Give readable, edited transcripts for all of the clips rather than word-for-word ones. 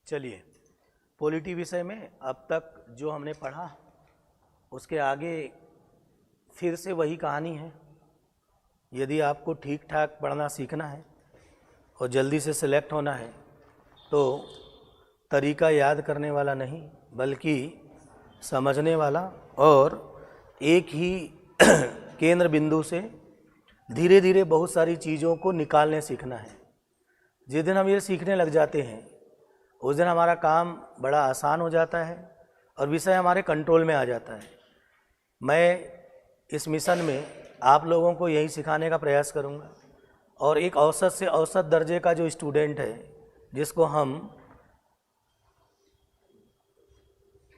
चलिए, पॉलिटी विषय में अब तक जो हमने पढ़ा उसके आगे फिर से वही कहानी है। यदि आपको ठीक ठाक पढ़ना सीखना है और जल्दी से सिलेक्ट होना है तो तरीका याद करने वाला नहीं बल्कि समझने वाला और एक ही केंद्र बिंदु से धीरे धीरे बहुत सारी चीज़ों को निकालने सीखना है। जिस दिन हम ये सीखने लग जाते हैं उस दिन हमारा काम बड़ा आसान हो जाता है और विषय हमारे कंट्रोल में आ जाता है। मैं इस मिशन में आप लोगों को यही सिखाने का प्रयास करूंगा और एक औसत से औसत दर्जे का जो स्टूडेंट है, जिसको हम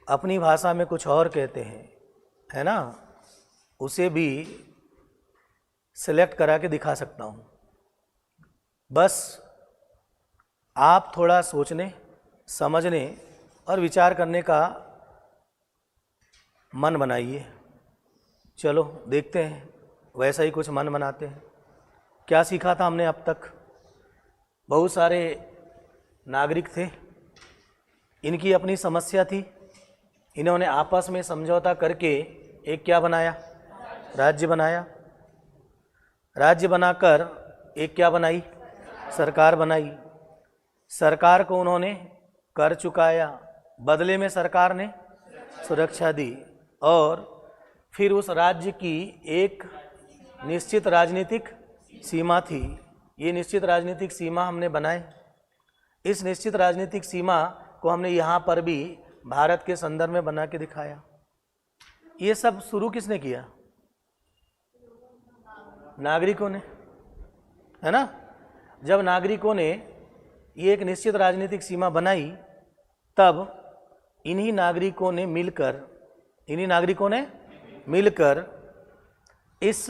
अपनी भाषा में कुछ और कहते हैं, है ना, उसे भी सिलेक्ट करा के दिखा सकता हूँ। बस आप थोड़ा सोचने, समझने और विचार करने का मन बनाइए। चलो देखते हैं, वैसा ही कुछ मन बनाते हैं। क्या सीखा था हमने अब तक? बहुत सारे नागरिक थे, इनकी अपनी समस्या थी। इन्होंने आपस में समझौता करके एक क्या बनाया? राज्य बनाया। राज्य बनाकर एक क्या बनाई? सरकार बनाई। सरकार को उन्होंने कर चुकाया, बदले में सरकार ने सुरक्षा दी और फिर उस राज्य की एक निश्चित राजनीतिक सीमा थी। ये निश्चित राजनीतिक सीमा हमने बनाए। इस निश्चित राजनीतिक सीमा को हमने यहाँ पर भी भारत के संदर्भ में बना के दिखाया। ये सब शुरू किसने किया? नागरिकों ने, है ना। जब नागरिकों ने ये एक निश्चित राजनीतिक सीमा बनाई तब इन्हीं नागरिकों ने मिलकर इस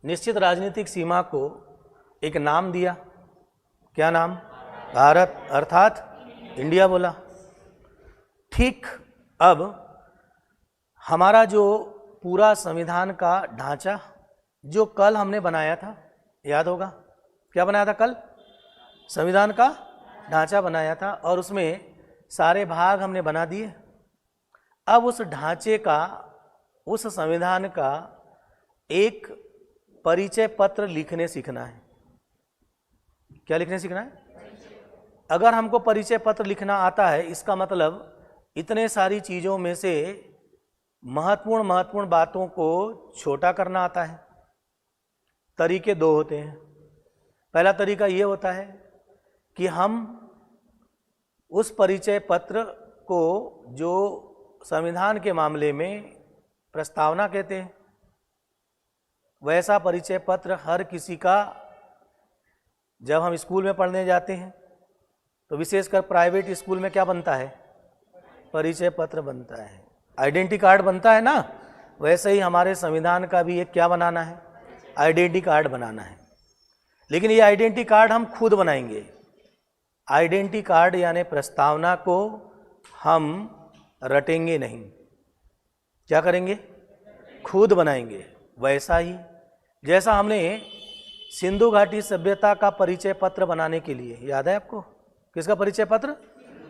निश्चित राजनीतिक सीमा को एक नाम दिया। क्या नाम? भारत, अर्थात इंडिया बोला। ठीक अब हमारा जो पूरा संविधान का ढांचा जो कल हमने बनाया था, याद होगा क्या बनाया था कल? संविधान का ढांचा बनाया था और उसमें सारे भाग हमने बना दिए। अब उस ढांचे का, उस संविधान का एक परिचय पत्र लिखने सीखना है। क्या लिखने सीखना है? अगर हमको परिचय पत्र लिखना आता है, इसका मतलब इतने सारी चीज़ों में से महत्वपूर्ण बातों को छोटा करना आता है। तरीके दो होते हैं। पहला तरीका ये होता है कि हम उस परिचय पत्र को, जो संविधान के मामले में प्रस्तावना कहते हैं, वैसा परिचय पत्र हर किसी का, जब हम स्कूल में पढ़ने जाते हैं तो विशेषकर प्राइवेट स्कूल में क्या बनता है? परिचय पत्र बनता है, आइडेंटिटी कार्ड बनता है ना। वैसे ही हमारे संविधान का भी एक क्या बनाना है? आइडेंटिटी कार्ड बनाना है। लेकिन ये आइडेंटिटी कार्ड हम खुद बनाएंगे। आइडेंटिटी कार्ड यानी प्रस्तावना को हम रटेंगे नहीं। क्या करेंगे? खुद बनाएंगे। वैसा ही जैसा हमने सिंधु घाटी सभ्यता का परिचय पत्र बनाने के लिए, याद है आपको? किसका परिचय पत्र?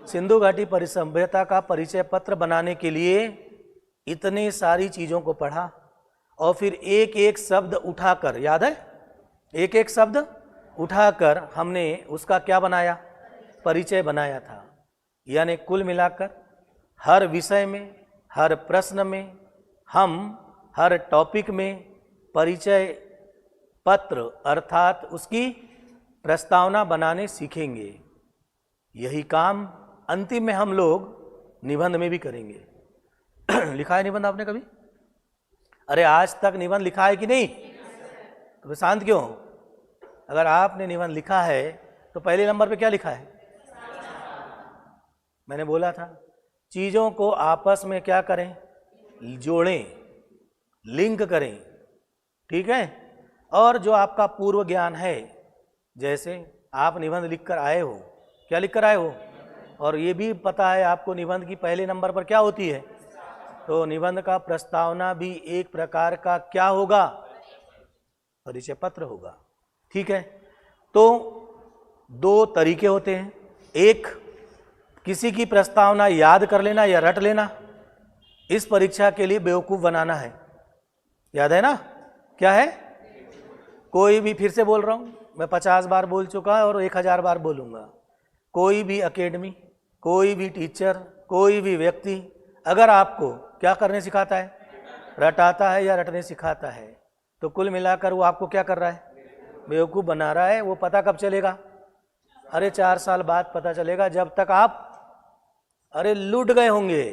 सिंधु घाटी सभ्यता का परिचय पत्र बनाने के लिए इतनी सारी चीज़ों को पढ़ा और फिर एक एक शब्द उठाकर, याद है, एक एक शब्द उठाकर हमने उसका क्या बनाया? परिचय बनाया था। यानी कुल मिलाकर हर विषय में, हर प्रश्न में, हम हर टॉपिक में परिचय पत्र अर्थात उसकी प्रस्तावना बनाने सीखेंगे। यही काम अंतिम में हम लोग निबंध में भी करेंगे। लिखा है निबंध आपने कभी? अरे आज तक निबंध लिखा है कि नहीं? तो शांत क्यों? अगर आपने निबंध लिखा है तो पहले नंबर पे क्या लिखा है? मैंने बोला था चीज़ों को आपस में क्या करें? जोड़ें, लिंक करें, ठीक है। और जो आपका पूर्व ज्ञान है, जैसे आप निबंध लिखकर आए हो, क्या लिखकर आए हो, और ये भी पता है आपको निबंध की पहले नंबर पर क्या होती है, तो निबंध का प्रस्तावना भी एक प्रकार का क्या होगा? परिचय पत्र होगा, ठीक है। तो दो तरीके होते हैं, एक किसी की प्रस्तावना याद कर लेना या रट लेना, इस परीक्षा के लिए बेवकूफ़ बनाना है। याद है ना? क्या है? कोई भी, फिर से बोल रहा हूँ, मैं 50 बार बोल चुका और 1000 बार बोलूँगा। कोई भी एकेडमी, कोई भी टीचर, कोई भी व्यक्ति अगर आपको क्या करने सिखाता है, रटाता है या रटने सिखाता है, तो कुल मिलाकर वो आपको क्या कर रहा है? बेवकूफ़ बना रहा है। वो पता कब चलेगा? अरे 4 साल बाद पता चलेगा, जब तक आप अरे लूट गए होंगे।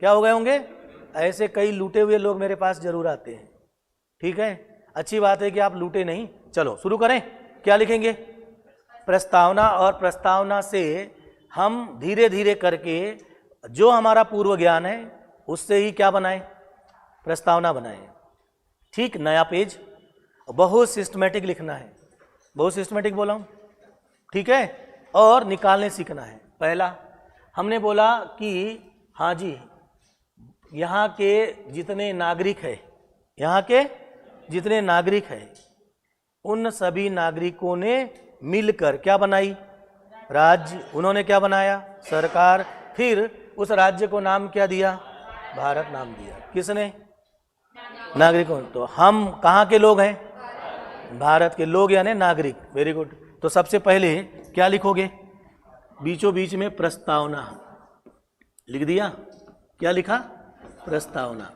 क्या हो गए होंगे? ऐसे कई लूटे हुए लोग मेरे पास जरूर आते हैं। ठीक है, अच्छी बात है कि आप लूटे नहीं। चलो शुरू करें। क्या लिखेंगे? प्रस्तावना, और प्रस्तावना से हम धीरे धीरे करके जो हमारा पूर्व ज्ञान है उससे ही क्या बनाएं? प्रस्तावना बनाएं। ठीक, नया पेज, बहुत सिस्टमेटिक लिखना है। बहुत सिस्टमेटिक बोला हूं, ठीक है, और निकालने सीखना है। पहला हमने बोला कि हाँ जी, यहाँ के जितने नागरिक है, यहाँ के जितने नागरिक हैं, उन सभी नागरिकों ने मिलकर क्या बनाई? राज्य। उन्होंने क्या बनाया? सरकार। फिर उस राज्य को नाम क्या दिया? भारत नाम दिया। किसने? नागरिकों। तो हम कहाँ के लोग हैं? भारत के लोग यानी नागरिक। Very good. तो सबसे पहले क्या लिखोगे? बीचों बीच में प्रस्तावना लिख दिया। क्या लिखा? प्रस्तावना।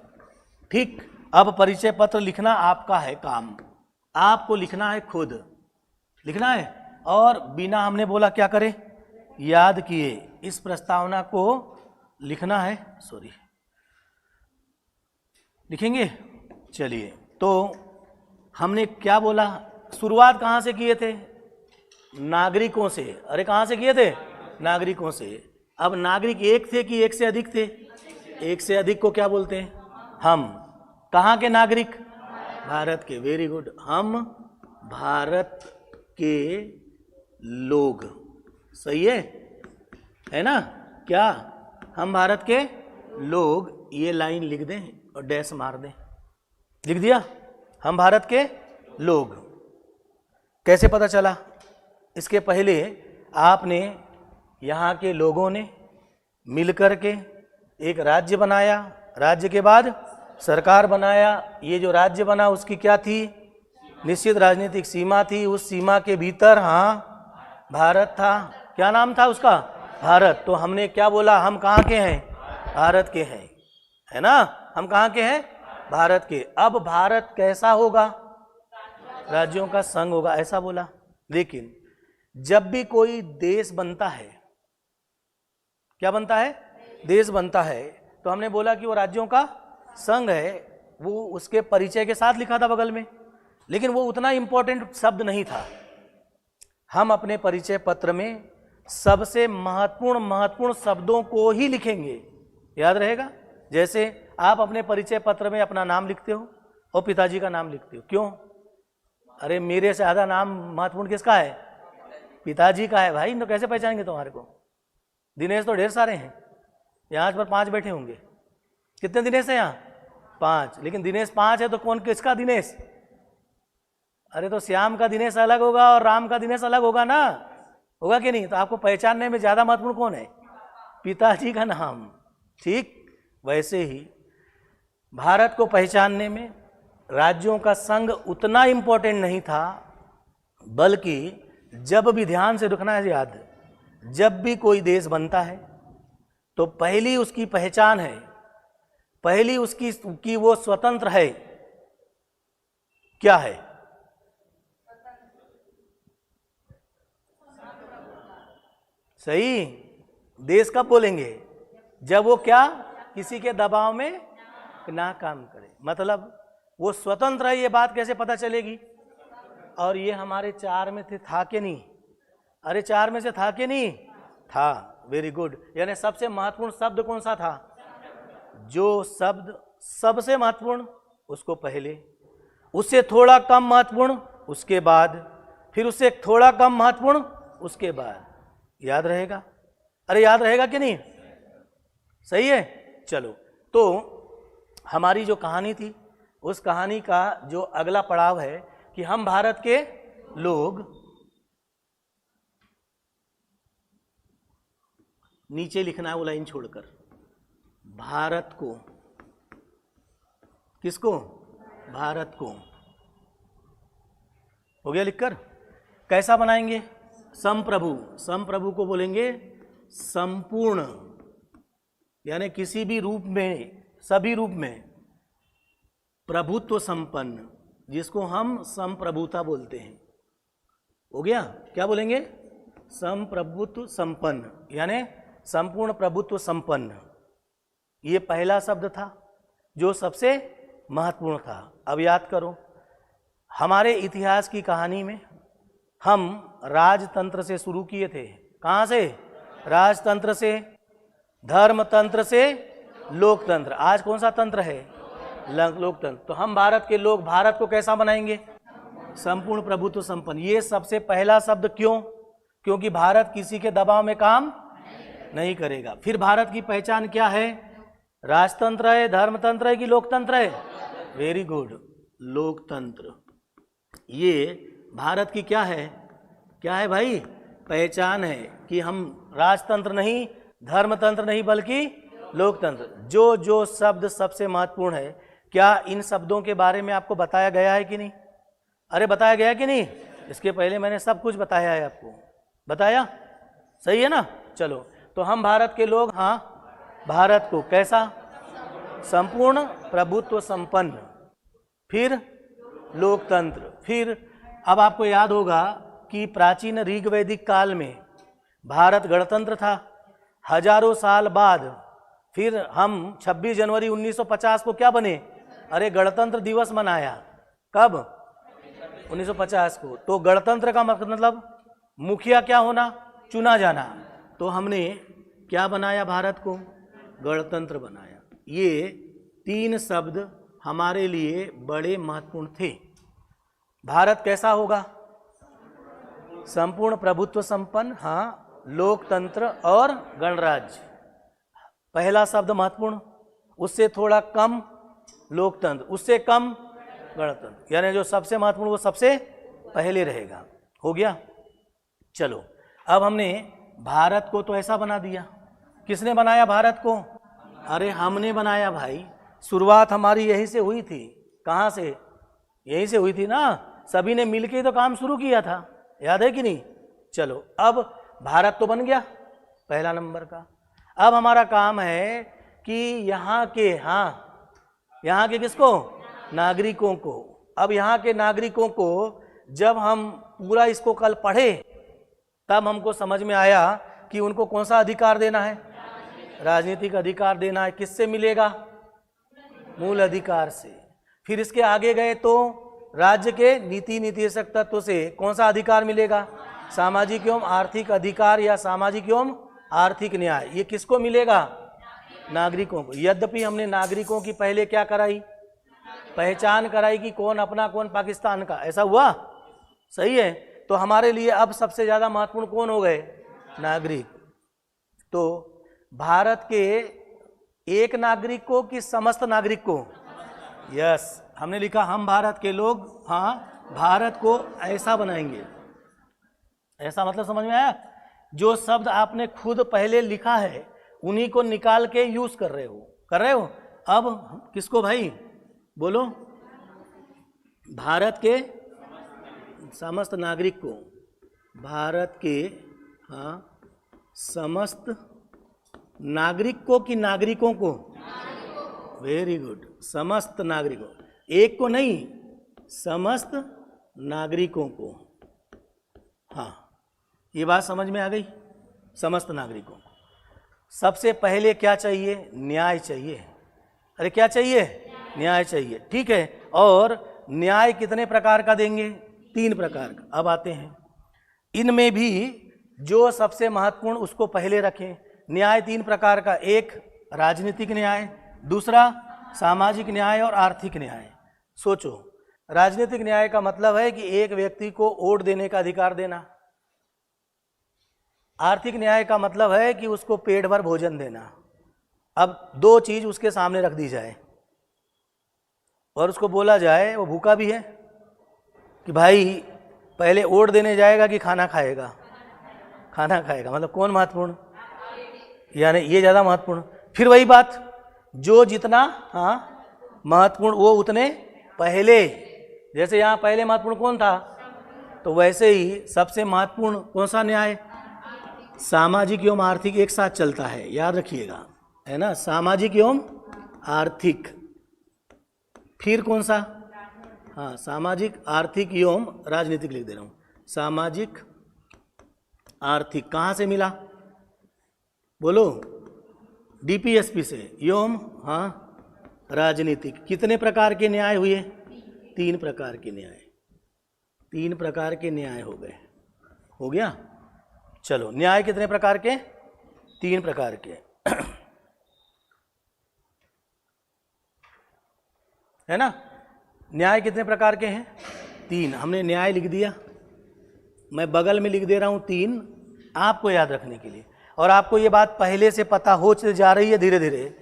ठीक, अब परिचय पत्र लिखना आपका है काम। आपको लिखना है, खुद लिखना है, और बिना हमने बोला क्या करें? याद किए इस प्रस्तावना को लिखना है। सॉरी, लिखेंगे। चलिए, तो हमने क्या बोला? शुरुआत कहाँ से किए थे? नागरिकों से। अरे कहाँ से किए थे? नागरिकों से। अब नागरिक एक थे कि एक से अधिक थे? एक से अधिक को क्या बोलते हैं? हम। कहाँ के नागरिक? भारत के। Very good. हम भारत के लोग। सही है ना? क्या? हम भारत के लोग। ये लाइन लिख दें और डैश मार दें। लिख दिया? हम भारत के लोग। कैसे पता चला? इसके पहले आपने यहाँ के लोगों ने मिलकर के एक राज्य बनाया, राज्य के बाद सरकार बनाया। ये जो राज्य बना उसकी क्या थी? निश्चित राजनीतिक सीमा थी। उस सीमा के भीतर हाँ भारत था। क्या नाम था उसका? भारत। तो हमने क्या बोला? हम कहाँ के हैं? भारत के हैं, है ना? हम कहाँ के हैं? भारत के। अब भारत कैसा होगा? राज्यों का संघ होगा, ऐसा बोला। लेकिन जब भी कोई देश बनता है, क्या बनता है? देश बनता है, तो हमने बोला कि वो राज्यों का संघ है। वो उसके परिचय के साथ लिखा था बगल में, लेकिन वो उतना इंपॉर्टेंट शब्द नहीं था। हम अपने परिचय पत्र में सबसे महत्वपूर्ण शब्दों को ही लिखेंगे। याद रहेगा? जैसे आप अपने परिचय पत्र में अपना नाम लिखते हो और पिताजी का नाम लिखते हो। क्यों? अरे मेरे से ज़्यादा नाम महत्वपूर्ण किसका है? पिताजी का है भाई। तो कैसे पहचानेंगे तुम्हारे को? दिनेश तो ढेर सारे हैं, यहाँ पर 5 बैठे होंगे। कितने दिनेश हैं यहाँ? 5। लेकिन दिनेश 5 है तो कौन किसका दिनेश? अरे तो श्याम का दिनेश अलग होगा और राम का दिनेश अलग होगा ना? होगा कि नहीं? तो आपको पहचानने में ज़्यादा महत्वपूर्ण कौन है? पिताजी का नाम। ठीक वैसे ही भारत को पहचानने में राज्यों का संघ उतना इंपॉर्टेंट नहीं था, बल्कि जब भी, ध्यान से रखना है याद, जब भी कोई देश बनता है तो पहली उसकी पहचान है, पहली उसकी कि वो स्वतंत्र है। क्या है? सही। देश कब बोलेंगे? जब वो क्या? किसी के दबाव में ना काम करे। मतलब वो स्वतंत्र है। ये बात कैसे पता चलेगी? और ये हमारे 4 में थे, था कि नहीं? अरे 4 में से था कि नहीं? था। Very good. यानी सबसे महत्वपूर्ण शब्द कौन सा था? जो शब्द सबसे महत्वपूर्ण उसको पहले, उससे थोड़ा कम महत्वपूर्ण उसके बाद, फिर उससे थोड़ा कम महत्वपूर्ण उसके बाद। याद रहेगा? अरे याद रहेगा कि नहीं? सही है। चलो, तो हमारी जो कहानी थी, उस कहानी का जो अगला पड़ाव है कि हम भारत के लोग, नीचे लिखना है वो लाइन छोड़कर, भारत को। किसको? भारत को। हो गया लिखकर? कैसा बनाएंगे? संप्रभु। संप्रभु को बोलेंगे संपूर्ण, यानी किसी भी रूप में, सभी रूप में प्रभुत्व संपन्न, जिसको हम संप्रभुता बोलते हैं। हो गया? क्या बोलेंगे? संप्रभुत्व संपन्न, यानी संपूर्ण प्रभुत्व संपन्न। ये पहला शब्द था जो सबसे महत्वपूर्ण था। अब याद करो, हमारे इतिहास की कहानी में हम राजतंत्र से शुरू किए थे। कहाँ से? राजतंत्र से, धर्मतंत्र से लोकतंत्र। आज कौन सा तंत्र है? लोकतंत्र। तो हम भारत के लोग भारत को कैसा बनाएंगे? संपूर्ण प्रभुत्व संपन्न। ये सबसे पहला शब्द क्यों? क्योंकि भारत किसी के दबाव में काम नहीं करेगा। फिर भारत की पहचान क्या है? राजतंत्र है, धर्मतंत्र है कि लोकतंत्र है? वेरी गुड, लोकतंत्र। ये भारत की क्या है? क्या है भाई? पहचान है कि हम राजतंत्र नहीं, धर्मतंत्र नहीं, बल्कि लोकतंत्र। जो जो शब्द सबसे महत्वपूर्ण है, क्या इन शब्दों के बारे में आपको बताया गया है कि नहीं? अरे बताया गया कि नहीं? इसके पहले मैंने सब कुछ बताया है आपको। बताया? सही है ना? चलो, तो हम भारत के लोग, हाँ, भारत को कैसा? संपूर्ण प्रभुत्व संपन्न, फिर लोकतंत्र। फिर अब आपको याद होगा कि प्राचीन ऋग्वैदिक काल में भारत गणतंत्र था। हजारों साल बाद फिर हम 26 जनवरी 1950 को क्या बने? अरे गणतंत्र दिवस मनाया। कब? 1950 को। तो गणतंत्र का मतलब मुखिया क्या होना? चुना जाना। तो हमने क्या बनाया? भारत को गणतंत्र बनाया। ये तीन शब्द हमारे लिए बड़े महत्वपूर्ण थे। भारत कैसा होगा? संपूर्ण प्रभुत्व संपन्न, हाँ, लोकतंत्र और गणराज्य। पहला शब्द महत्वपूर्ण, उससे थोड़ा कम लोकतंत्र, उससे कम गणतंत्र, यानी जो सबसे महत्वपूर्ण वो सबसे पहले रहेगा। हो गया? चलो, अब हमने भारत को तो ऐसा बना दिया। किसने बनाया भारत को? अरे हमने बनाया भाई। शुरुआत हमारी यहीं से हुई थी। कहाँ से? यहीं से हुई थी ना। सभी ने मिलके तो काम शुरू किया था, याद है कि नहीं? चलो, अब भारत तो बन गया पहला नंबर का। अब हमारा काम है कि यहाँ के, हाँ, यहाँ के किसको? नागरिकों को। अब यहाँ के नागरिकों को जब हम पूरा इसको कल पढ़े, तब हमको समझ में आया कि उनको कौन सा अधिकार देना है? राजनीतिक अधिकार देना है। किससे मिलेगा? मूल अधिकार से। फिर इसके आगे गए तो राज्य के नीति निर्देशक तत्व से कौन सा अधिकार मिलेगा? सामाजिक एवं आर्थिक अधिकार या सामाजिक एवं आर्थिक न्याय। ये किसको मिलेगा? नागरिकों को। यद्यपि हमने नागरिकों की पहले क्या कराई? पहचान कराई कि कौन अपना कौन पाकिस्तान का। ऐसा हुआ? सही है। तो हमारे लिए अब सबसे ज्यादा महत्वपूर्ण कौन हो गए? नागरिक। तो भारत के एक नागरिक को कि समस्त नागरिक को? यस, हमने लिखा हम भारत के लोग, हाँ, भारत को ऐसा बनाएंगे। ऐसा मतलब समझ में आया? जो शब्द आपने खुद पहले लिखा है उन्हीं को निकाल के यूज कर रहे हो। कर रहे हो? अब किसको भाई? बोलो। भारत के समस्त नागरिक को। भारत के, हाँ, समस्त नागरिक को कि नागरिकों को? वेरी गुड, समस्त नागरिकों। एक को नहीं, समस्त नागरिकों को। हाँ, ये बात समझ में आ गई? समस्त नागरिकों को। सबसे पहले क्या चाहिए? न्याय चाहिए। अरे क्या चाहिए? न्याय चाहिए। ठीक है। और न्याय कितने प्रकार का देंगे? 3 प्रकार का। अब आते हैं इनमें भी जो सबसे महत्वपूर्ण उसको पहले रखें। न्याय 3 प्रकार का, एक राजनीतिक न्याय, दूसरा सामाजिक न्याय और आर्थिक न्याय। सोचो, राजनीतिक न्याय का मतलब है कि एक व्यक्ति को वोट देने का अधिकार देना। आर्थिक न्याय का मतलब है कि उसको पेट भर भोजन देना। अब 2 चीज उसके सामने रख दी जाए और उसको बोला जाए, वो भूखा भी है, कि भाई पहले वोट देने जाएगा कि खाना खाएगा? खाना खाएगा। मतलब कौन महत्वपूर्ण? यानी ये ज़्यादा महत्वपूर्ण। फिर वही बात, जो जितना महत्वपूर्ण वो उतने पहले। जैसे यहाँ पहले महत्वपूर्ण कौन था, तो वैसे ही सबसे महत्वपूर्ण कौन सा न्याय, सामाजिक एवं आर्थिक एक साथ चलता है, याद रखिएगा, है ना, सामाजिक एवं आर्थिक। फिर कौन सा, सामाजिक आर्थिक एवं राजनीतिक लिख दे रहा हूं, सामाजिक आर्थिक कहाँ से मिला, बोलो, डीपीएसपी से, एवं राजनीतिक। कितने प्रकार के न्याय हुए, 3 प्रकार के न्याय, 3 प्रकार के न्याय हो गए, हो गया। चलो, न्याय कितने प्रकार के, 3 प्रकार के है ना। न्याय कितने प्रकार के हैं, 3। हमने न्याय लिख दिया, मैं बगल में लिख दे रहा हूं 3 आपको याद रखने के लिए। और आपको ये बात पहले से पता हो चल जा रही है धीरे धीरे।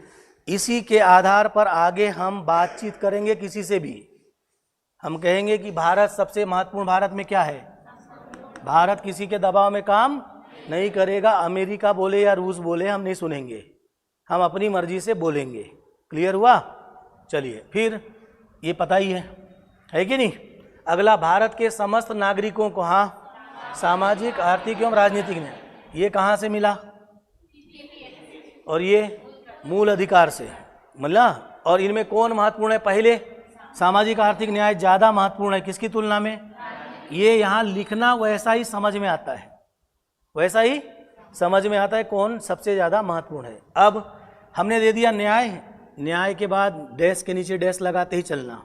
इसी के आधार पर आगे हम बातचीत करेंगे किसी से भी। हम कहेंगे कि भारत सबसे महत्वपूर्ण, भारत में क्या है, भारत किसी के दबाव में काम नहीं करेगा। अमेरिका बोले या रूस बोले हम नहीं सुनेंगे, हम अपनी मर्जी से बोलेंगे। क्लियर हुआ। चलिए, फिर ये पता ही है कि नहीं। अगला, भारत के समस्त नागरिकों को सामाजिक आर्थिक एवं राजनीतिक न्याय, ये कहाँ से मिला, और ये मूल अधिकार से मिला। और इनमें कौन महत्वपूर्ण है, पहले सामाजिक आर्थिक न्याय ज़्यादा महत्वपूर्ण है किसकी तुलना में। ये यहाँ लिखना वैसा ही समझ में आता है, वैसा ही समझ में आता है कौन सबसे ज़्यादा महत्वपूर्ण है। अब हमने दे दिया न्याय, न्याय के बाद डैश के नीचे डैश लगाते ही चलना,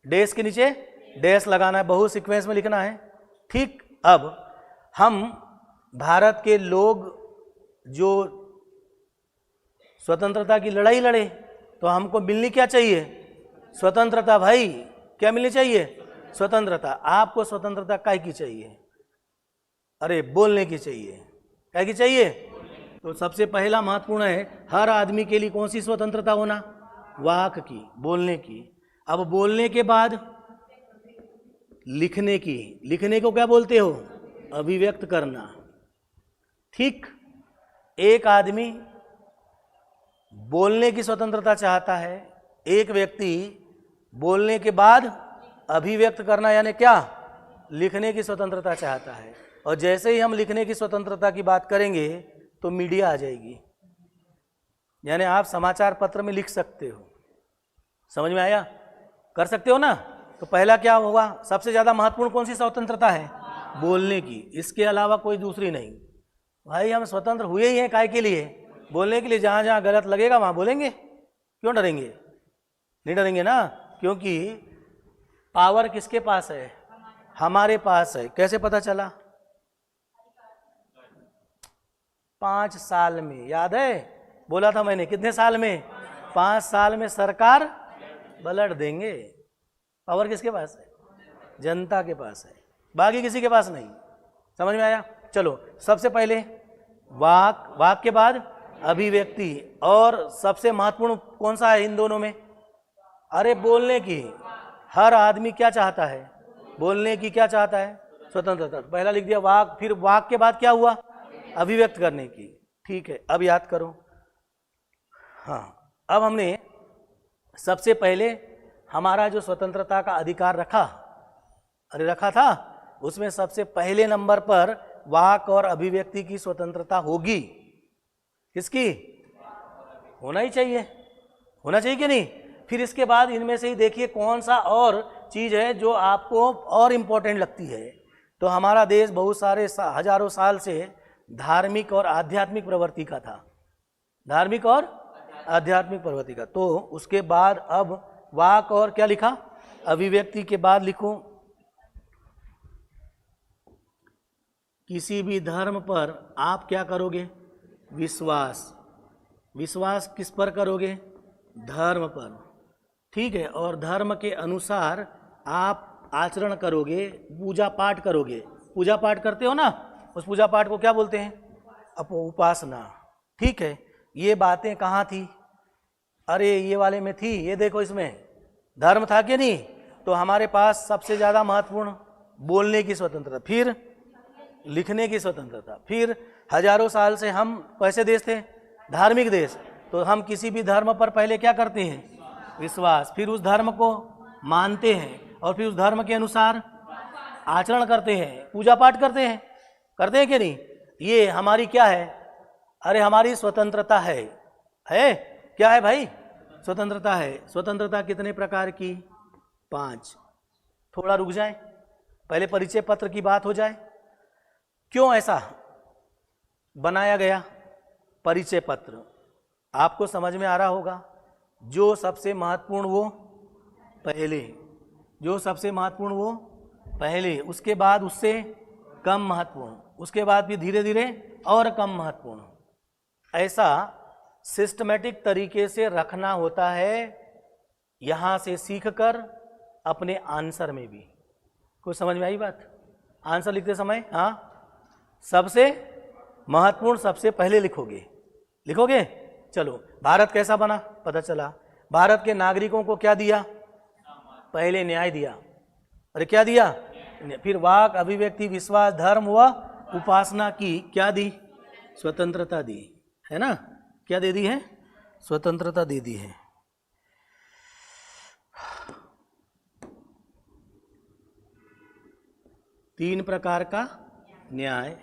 डैश के नीचे डैश लगाना है, बहु सीक्वेंस में लिखना है। ठीक। अब हम भारत के लोग जो स्वतंत्रता की लड़ाई लड़े, तो हमको मिलनी क्या चाहिए, स्वतंत्रता। भाई क्या मिलनी चाहिए, स्वतंत्रता। आपको स्वतंत्रता काय की चाहिए, अरे बोलने की चाहिए, काय की चाहिए। तो सबसे पहला महत्वपूर्ण है हर आदमी के लिए कौन सी स्वतंत्रता होना, वाक की, बोलने की। अब बोलने के बाद लिखने की, लिखने को क्या बोलते हो, अभिव्यक्त करना। ठीक। एक आदमी बोलने की स्वतंत्रता चाहता है, एक व्यक्ति बोलने के बाद अभिव्यक्त करना यानी क्या, लिखने की स्वतंत्रता चाहता है। और जैसे ही हम लिखने की स्वतंत्रता की बात करेंगे तो मीडिया आ जाएगी, यानी आप समाचार पत्र में लिख सकते हो। समझ में आया, कर सकते हो ना। तो पहला क्या होगा, सबसे ज़्यादा महत्वपूर्ण कौन सी स्वतंत्रता है, बोलने की, इसके अलावा कोई दूसरी नहीं। भाई हम स्वतंत्र हुए ही हैं काय के लिए, बोलने के लिए। जहाँ जहाँ गलत लगेगा वहाँ बोलेंगे, क्यों डरेंगे, नहीं डरेंगे ना। क्योंकि पावर किसके पास है, हमारे पास है। कैसे पता चला, 5 साल में, याद है बोला था मैंने, कितने साल में, 5 साल में सरकार पलट देंगे। पावर किसके पास है, जनता के पास है, बाकी किसी के पास नहीं। समझ में आया। चलो, सबसे पहले वाक, वाक के बाद अभिव्यक्ति, और सबसे महत्वपूर्ण कौन सा है इन दोनों में, अरे बोलने की। हर आदमी क्या चाहता है, बोलने की क्या चाहता है, स्वतंत्रता। पहला लिख दिया वाक, फिर वाक के बाद क्या हुआ, अभिव्यक्त करने की। ठीक है, अब याद करो। अब हमने सबसे पहले हमारा जो स्वतंत्रता का अधिकार रखा, अरे रखा था, उसमें सबसे पहले नंबर पर वाक और अभिव्यक्ति की स्वतंत्रता होगी। किसकी, होना ही चाहिए, होना चाहिए कि नहीं। फिर इसके बाद इनमें से ही देखिए कौन सा और चीज है जो आपको और इम्पोर्टेंट लगती है। तो हमारा देश बहुत सारे हजारों साल से धार्मिक और आध्यात्मिक प्रवृत्ति का था, धार्मिक और आध्यात्मिक प्रवृत्ति का। तो उसके बाद अब वाक और क्या लिखा, अभिव्यक्ति के बाद लिखो किसी भी धर्म पर आप क्या करोगे, विश्वास। विश्वास किस पर करोगे, धर्म पर। ठीक है। और धर्म के अनुसार आप आचरण करोगे, पूजा पाठ करोगे। पूजा पाठ करते हो ना, उस पूजा पाठ को क्या बोलते हैं, उपासना। ठीक है। ये बातें कहाँ थी, अरे ये वाले में थी, ये देखो इसमें धर्म था कि नहीं। तो हमारे पास सबसे ज़्यादा महत्वपूर्ण बोलने की स्वतंत्रता, फिर लिखने की स्वतंत्रता। फिर हजारों साल से हम कैसे देश थे? धार्मिक देश। तो हम किसी भी धर्म पर पहले क्या करते हैं? विश्वास। फिर उस धर्म को मानते हैं और फिर उस धर्म के अनुसार आचरण करते हैं, पूजा पाठ करते हैं कि नहीं? ये हमारी क्या है? अरे हमारी स्वतंत्रता है। क्या है भाई? स्वतंत्रता है। स्वतंत्रता कितने प्रकार की? 5। थोड़ा रुक जाए, पहले परिचय पत्र की बात हो जाए। क्यों ऐसा बनाया गया परिचय पत्र? आपको समझ में आ रहा होगा। जो सबसे महत्वपूर्ण वो पहले, जो सबसे महत्वपूर्ण वो पहले, उसके बाद उससे कम महत्वपूर्ण, उसके बाद भी धीरे धीरे और कम महत्वपूर्ण, ऐसा सिस्टमेटिक तरीके से रखना होता है। यहाँ से सीखकर अपने आंसर में भी। कुछ समझ में आई बात? आंसर लिखते समय हाँ, सबसे महत्वपूर्ण सबसे पहले लिखोगे। चलो, भारत कैसा बना पता चला। भारत के नागरिकों को क्या दिया? पहले न्याय दिया। अरे क्या दिया? फिर वाक, अभिव्यक्ति, विश्वास, धर्म व उपासना की क्या दी? स्वतंत्रता दी, है ना? क्या दे दी है? स्वतंत्रता दे दी है। तीन प्रकार का न्याय,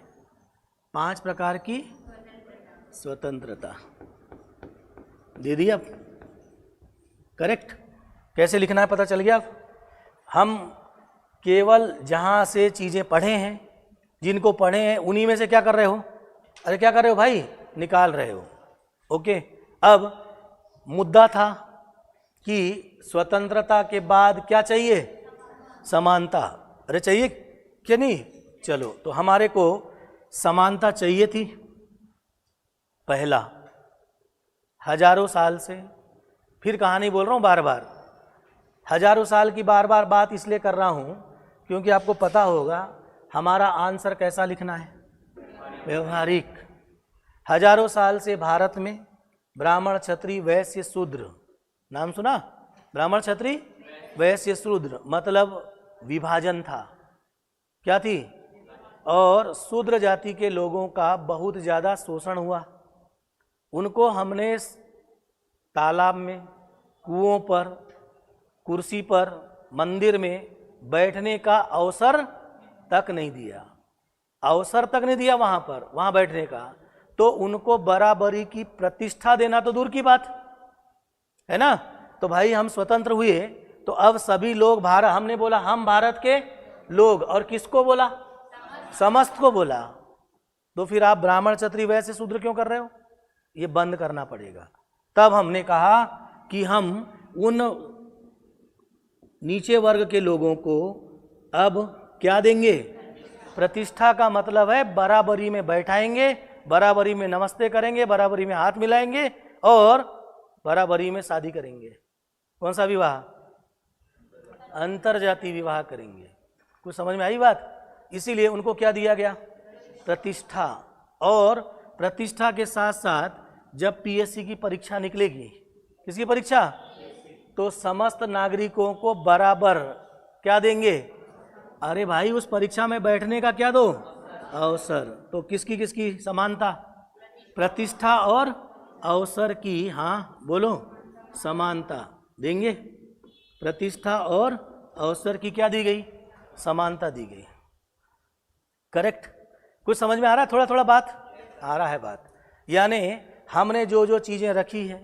5 प्रकार की स्वतंत्रता दे दी। अब करेक्ट कैसे लिखना है पता चल गया। हम केवल जहाँ से चीज़ें पढ़े हैं, जिनको पढ़े हैं, उन्हीं में से क्या कर रहे हो? अरे क्या कर रहे हो भाई? निकाल रहे हो। ओके। अब मुद्दा था कि स्वतंत्रता के बाद क्या चाहिए? समानता। अरे चाहिए क्या नहीं? चलो, तो हमारे को समानता चाहिए थी। पहला, हजारों साल से, फिर कहानी बोल रहा हूँ बार बार, हजारों साल की बार बार बात इसलिए कर रहा हूँ क्योंकि आपको पता होगा हमारा आंसर कैसा लिखना है? व्यवहारिक। हजारों साल से भारत में ब्राह्मण, क्षत्रिय, वैश्य, शूद्र, नाम सुना? ब्राह्मण, क्षत्रिय, वैश्य, शूद्र, मतलब विभाजन था। क्या थी? और शूद्र जाति के लोगों का बहुत ज़्यादा शोषण हुआ। उनको हमने तालाब में, कुओं पर, कुर्सी पर, मंदिर में बैठने का अवसर तक नहीं दिया। अवसर तक नहीं दिया वहाँ बैठने का। तो उनको बराबरी की प्रतिष्ठा देना तो दूर की बात है ना। तो भाई हम स्वतंत्र हुए तो अब सभी लोग भारत, हमने बोला हम भारत के लोग, और किसको बोला? समस्त को बोला। तो फिर आप ब्राह्मण, क्षत्रिय, वैश्य, शूद्र क्यों कर रहे हो? ये बंद करना पड़ेगा। तब हमने कहा कि हम उन नीचे वर्ग के लोगों को अब क्या देंगे? प्रतिष्ठा का मतलब है बराबरी में बैठाएंगे, बराबरी में नमस्ते करेंगे, बराबरी में हाथ मिलाएंगे और बराबरी में शादी करेंगे। कौन सा विवाह? अंतरजातीय विवाह करेंगे। कुछ समझ में आई बात? इसीलिए उनको क्या दिया गया? प्रतिष्ठा। और प्रतिष्ठा के साथ साथ जब पीएससी की परीक्षा निकलेगी, किसकी परीक्षा? तो समस्त नागरिकों को बराबर क्या देंगे? अरे भाई उस परीक्षा में बैठने का क्या दो? अवसर। तो किसकी किसकी समानता? प्रतिष्ठा और अवसर की, हाँ बोलो, समानता देंगे। प्रतिष्ठा और अवसर की क्या दी गई? समानता दी गई। करेक्ट। कुछ समझ में आ रहा है? थोड़ा थोड़ा बात आ रहा है बात। यानी हमने जो जो चीज़ें रखी है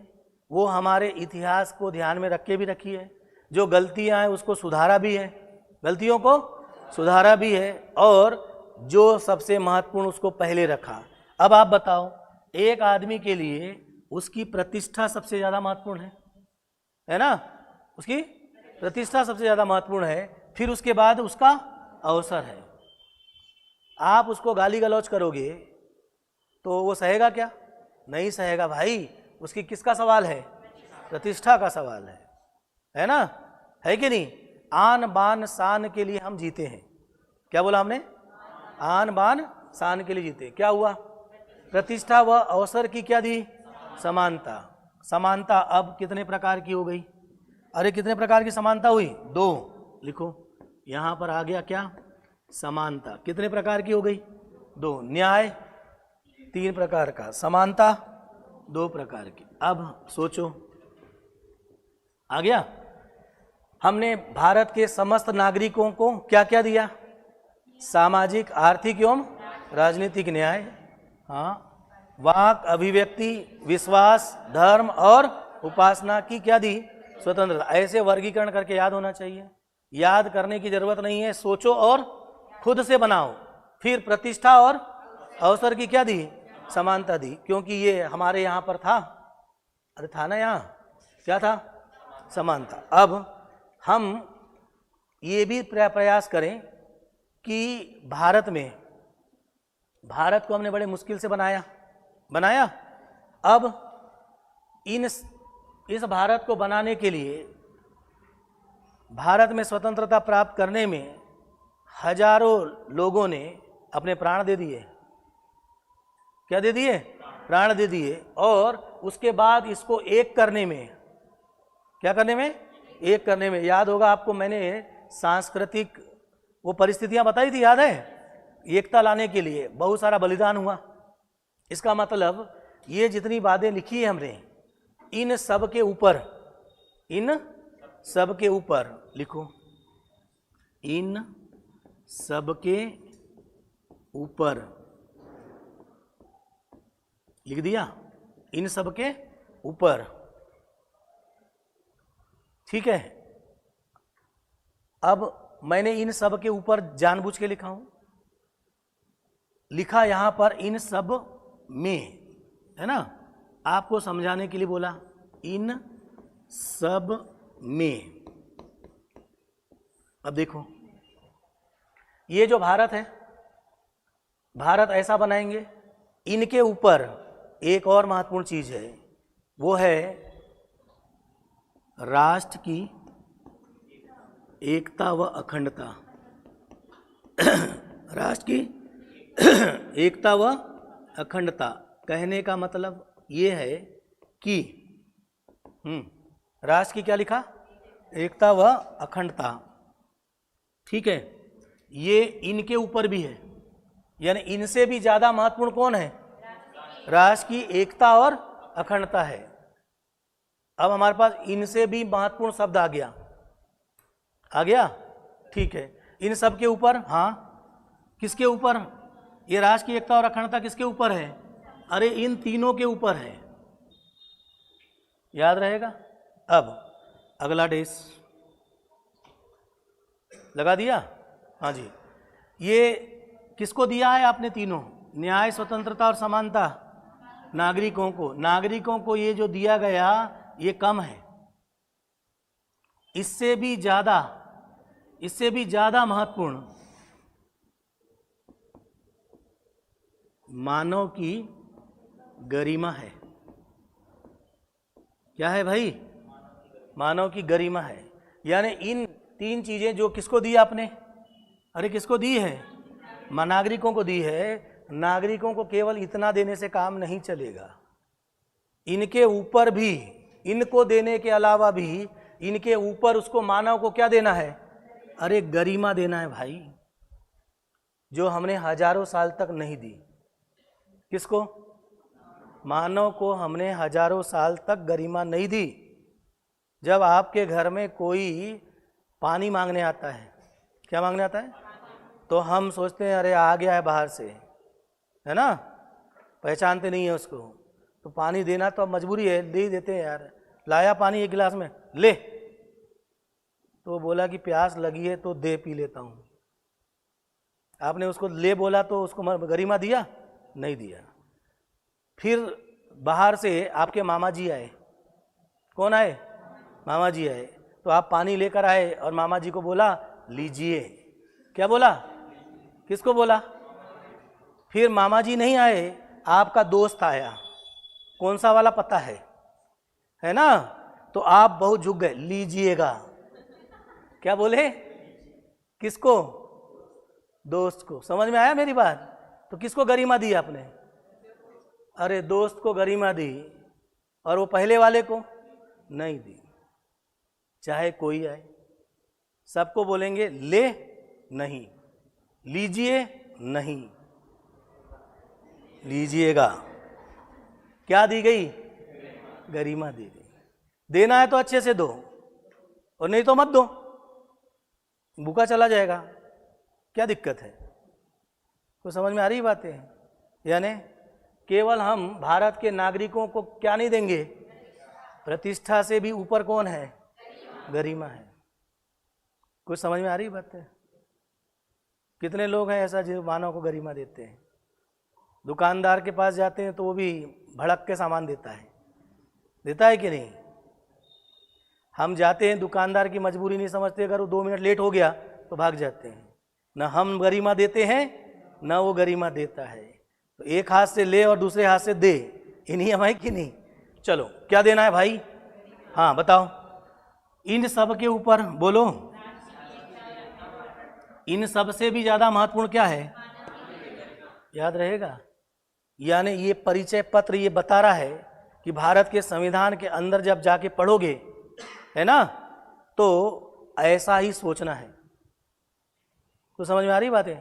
वो हमारे इतिहास को ध्यान में रख के भी रखी है। जो गलतियां हैं उसको सुधारा भी है, गलतियों को सुधारा भी है, और जो सबसे महत्वपूर्ण उसको पहले रखा। अब आप बताओ, एक आदमी के लिए उसकी प्रतिष्ठा सबसे ज़्यादा महत्वपूर्ण है ना? उसकी प्रतिष्ठा सबसे ज़्यादा महत्वपूर्ण है, फिर उसके बाद उसका अवसर है। आप उसको गाली गलौज करोगे तो वो सहेगा क्या? नहीं सहेगा भाई। उसकी किसका सवाल है? प्रतिष्ठा का सवाल है ना? है कि नहीं? आन बान शान के लिए हम जीते हैं। क्या बोला हमने? आन बान शान के लिए जीते। क्या हुआ? प्रतिष्ठा व अवसर की क्या दी? समानता। समानता अब कितने प्रकार की हो गई? अरे कितने प्रकार की समानता हुई? 2 लिखो। यहाँ पर आ गया क्या? समानता कितने प्रकार की हो गई? दो, न्याय 3 प्रकार का, समानता 2 प्रकार की। अब सोचो, आ गया? हमने भारत के समस्त नागरिकों को क्या क्या दिया? सामाजिक, आर्थिक एवं राजनीतिक न्याय, हाँ, वाक, अभिव्यक्ति, विश्वास, धर्म और उपासना की क्या दी? स्वतंत्रता। ऐसे वर्गीकरण करके याद होना चाहिए, याद करने की जरूरत नहीं है, सोचो और खुद से बनाओ। फिर प्रतिष्ठा और अवसर की क्या दी? समानता दी, क्योंकि ये हमारे यहाँ पर था, अरे था ना, यहाँ क्या था? समानता। अब हम ये भी प्रयास करें कि भारत में, भारत को हमने बड़े मुश्किल से बनाया। अब इस भारत को बनाने के लिए, भारत में स्वतंत्रता प्राप्त करने में हजारों लोगों ने अपने प्राण दे दिए। क्या दे दिए? प्राण दे दिए। और उसके बाद इसको एक करने में, क्या करने में? एक करने में। याद होगा आपको, मैंने सांस्कृतिक वो परिस्थितियां बताई थी, याद है? एकता लाने के लिए बहुत सारा बलिदान हुआ। इसका मतलब ये जितनी बातें लिखी है हमने, इन सब के ऊपर लिखो, इन सब के ऊपर लिख दिया, इन सब के ऊपर, ठीक है। अब मैंने इन सब के ऊपर जानबूझ के लिखा हूं, लिखा यहां पर इन सब में, है ना, आपको समझाने के लिए बोला, इन सब में। अब देखो, ये जो भारत है, भारत ऐसा बनाएंगे, इनके ऊपर एक और महत्वपूर्ण चीज है, वो है राष्ट्र की एकता व अखंडता। राष्ट्र की एकता व अखंडता कहने का मतलब ये है कि राष्ट्र की क्या लिखा? एकता व अखंडता, ठीक है। ये इनके ऊपर भी है, यानी इनसे भी ज्यादा महत्वपूर्ण कौन है? राष्ट्र की एकता और अखंडता है। अब हमारे पास इनसे भी महत्वपूर्ण शब्द आ गया, ठीक है। इन सब के ऊपर, हाँ, किसके ऊपर? ये राष्ट्र की एकता और अखंडता किसके ऊपर है? अरे इन तीनों के ऊपर है, याद रहेगा। अब अगला डेस लगा दिया, हाँ जी। ये किसको दिया है आपने? तीनों, न्याय, स्वतंत्रता और समानता, नागरिकों को ये जो दिया गया ये कम है। इससे भी ज्यादा महत्वपूर्ण मानव की गरिमा है। क्या है भाई? मानव की गरिमा है। यानी इन 3 चीजें जो किसको दी आपने? अरे किसको दी है? नागरिकों को दी है। नागरिकों को केवल इतना देने से काम नहीं चलेगा, इनके ऊपर भी, इनको देने के अलावा भी इनके ऊपर उसको, मानव को क्या देना है? अरे गरिमा देना है भाई, जो हमने हजारों साल तक नहीं दी। किसको? मानव को हमने हजारों साल तक गरिमा नहीं दी। जब आपके घर में कोई पानी मांगने आता है, क्या मांगने आता है, तो हम सोचते हैं अरे आ गया है बाहर से, है ना, पहचानते नहीं है उसको, तो पानी देना तो अब मजबूरी है, दे ही देते हैं यार। लाया पानी 1 गिलास में, ले, तो बोला कि प्यास लगी है तो दे, पी लेता हूँ। आपने उसको ले बोला तो उसको गरिमा दिया? नहीं दिया। फिर बाहर से आपके मामा जी आए। कौन आए? मामा जी आए। तो आप पानी लेकर आए और मामा जी को बोला लीजिए। क्या बोला? किसको बोला? फिर मामा जी नहीं आए, आपका दोस्त आया। कौन सा वाला पता है ना? तो आप बहुत झुक गए, लीजिएगा। क्या बोले? किसको? दोस्त को। समझ में आया मेरी बात? तो किसको गरिमा दी आपने? अरे दोस्त को गरिमा दी, और वो पहले वाले को नहीं दी। चाहे कोई आए, सबको बोलेंगे ले नहीं, लीजिए नहीं, लीजिएगा। क्या दी गई? गरिमा दी गई। देना है तो अच्छे से दो और नहीं तो मत दो, भूखा चला जाएगा, क्या दिक्कत है? तो समझ में आ रही बातें? यानी केवल हम भारत के नागरिकों को क्या नहीं देंगे? प्रतिष्ठा से भी ऊपर कौन है? गरिमा है। कुछ समझ में आ रही बात है? कितने लोग हैं ऐसा जो मानव को गरिमा देते हैं? दुकानदार के पास जाते हैं तो वो भी भड़क के सामान देता है कि नहीं? हम जाते हैं, दुकानदार की मजबूरी नहीं समझते, अगर वो 2 मिनट लेट हो गया तो भाग जाते हैं। न हम गरिमा देते हैं न वो गरिमा देता है। तो एक हाथ से ले और दूसरे हाथ से दे, ये नियम है कि नहीं? चलो, क्या देना है भाई? हाँ बताओ। इन सब के ऊपर बोलो, इन सब से भी ज्यादा महत्वपूर्ण क्या है? याद रहेगा? यानी ये परिचय पत्र ये बता रहा है कि भारत के संविधान के अंदर जब जाके पढ़ोगे, है ना, तो ऐसा ही सोचना है। तो समझ में आ रही बातें?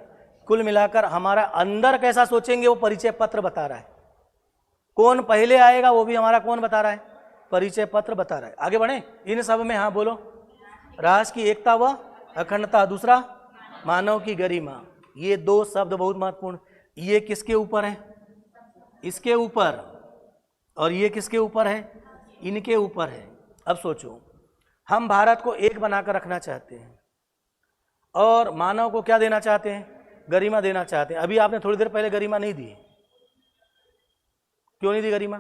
कुल मिलाकर हमारा अंदर कैसा सोचेंगे वो परिचय पत्र बता रहा है। कौन पहले आएगा वो भी हमारा कौन बता रहा है? परिचय पत्र बता रहा है। आगे बढ़े इन सब में। हाँ बोलो। राष्ट्र की एकता व अखंडता, दूसरा मानव की गरिमा। ये 2 शब्द बहुत महत्वपूर्ण। ये किसके ऊपर है? इसके ऊपर। और ये किसके ऊपर है? इनके ऊपर है। अब सोचो, हम भारत को एक बनाकर रखना चाहते हैं और मानव को क्या देना चाहते हैं? गरिमा देना चाहते हैं। अभी आपने थोड़ी देर पहले गरिमा नहीं दी। क्यों नहीं दी गरिमा?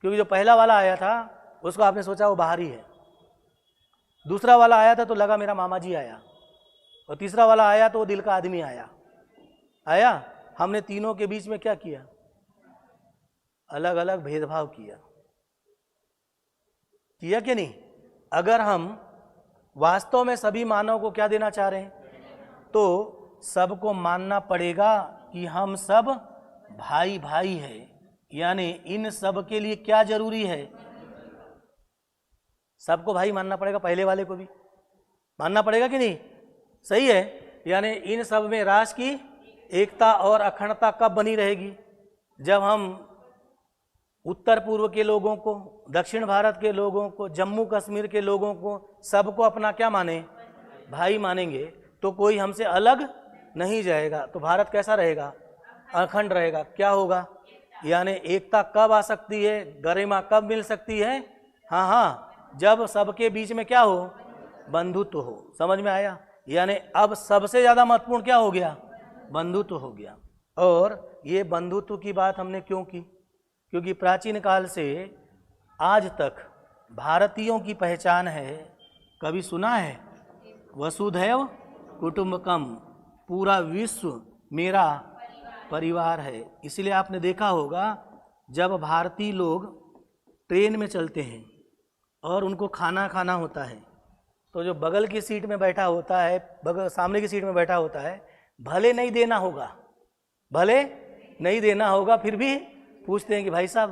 क्योंकि जो पहला वाला आया था उसको आपने सोचा वो बाहरी है, दूसरा वाला आया था तो लगा मेरा मामा जी आया, और तीसरा वाला आया तो वो दिल का आदमी आया। हमने तीनों के बीच में क्या किया? अलग अलग भेदभाव किया कि नहीं? अगर हम वास्तव में सभी मानव को क्या देना चाह रहे हैं तो सबको मानना पड़ेगा कि हम सब भाई भाई है। यानी इन सब के लिए क्या जरूरी है? सबको भाई मानना पड़ेगा, पहले वाले को भी मानना पड़ेगा कि नहीं? सही है। यानी इन सब में राष्ट्र की एकता और अखंडता कब बनी रहेगी? जब हम उत्तर पूर्व के लोगों को, दक्षिण भारत के लोगों को, जम्मू कश्मीर के लोगों को, सबको अपना क्या माने? भाई मानेंगे, तो कोई हमसे अलग नहीं जाएगा। तो भारत कैसा रहेगा? अखंड रहेगा। क्या होगा? यानी एकता कब आ सकती है, गरिमा कब मिल सकती है? हाँ, जब सबके बीच में क्या हो? बंधुत्व हो। समझ में आया? यानी अब सबसे ज्यादा महत्वपूर्ण क्या हो गया? बंधुत्व हो गया। और ये बंधुत्व की बात हमने क्यों की? क्योंकि प्राचीन काल से आज तक भारतीयों की पहचान है, कभी सुना है? वसुधैव कुटुंबकम, पूरा विश्व मेरा परिवार है। इसलिए आपने देखा होगा जब भारतीय लोग ट्रेन में चलते हैं और उनको खाना खाना होता है तो जो बगल की सीट में बैठा होता है, सामने की सीट में बैठा होता है, भले नहीं देना होगा, फिर भी पूछते हैं कि भाई साहब,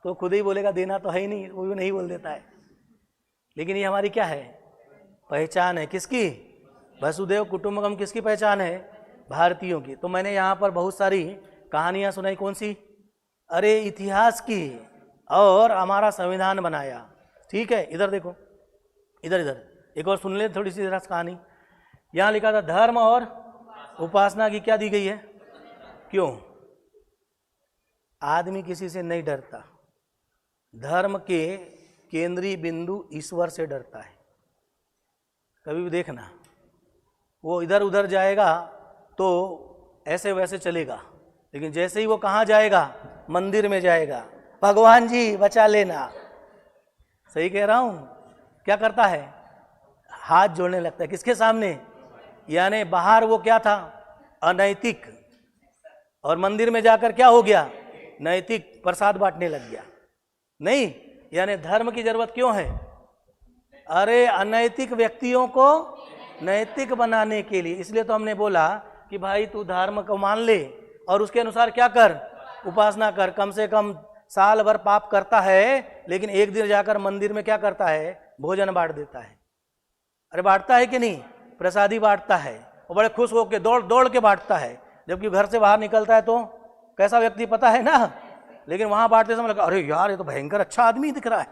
तो खुद ही बोलेगा देना तो है ही नहीं, वो भी नहीं बोल देता है। लेकिन ये हमारी क्या है? पहचान है। किसकी? वसुधैव कुटुंबकम किसकी पहचान है? भारतीयों की। तो मैंने यहाँ पर बहुत सारी कहानियाँ सुनाई। कौन सी? अरे इतिहास की, और हमारा संविधान बनाया। ठीक है, इधर देखो, इधर एक और सुन ले थोड़ी सी कहानी। यहाँ लिखा था धर्म और उपासना की क्या दी गई है? क्यों? आदमी किसी से नहीं डरता, धर्म के केंद्रीय बिंदु ईश्वर से डरता है। कभी भी देखना, वो इधर उधर जाएगा तो ऐसे वैसे चलेगा, लेकिन जैसे ही वो कहाँ जाएगा? मंदिर में जाएगा, भगवान जी बचा लेना। सही कह रहा हूं? क्या करता है? हाथ जोड़ने लगता है। किसके सामने? यानी बाहर वो क्या था? अनैतिक, और मंदिर में जाकर क्या हो गया? नैतिक, प्रसाद बांटने लग गया। नहीं, यानी धर्म की जरूरत क्यों है? अरे अनैतिक व्यक्तियों को नैतिक बनाने के लिए। इसलिए तो हमने बोला कि भाई तू धर्म को मान ले और उसके अनुसार क्या कर? उपासना कर। कम से कम साल भर पाप करता है, लेकिन एक दिन जाकर मंदिर में क्या करता है? भोजन बांट देता है। अरे बांटता है कि नहीं? प्रसादी बांटता है, और बड़े खुश होकर दौड़ दौड़ के बांटता है। जबकि घर से बाहर निकलता है तो कैसा व्यक्ति पता है ना, लेकिन वहां बांटते समय लगा अरे यार ये तो भयंकर अच्छा आदमी दिख रहा है,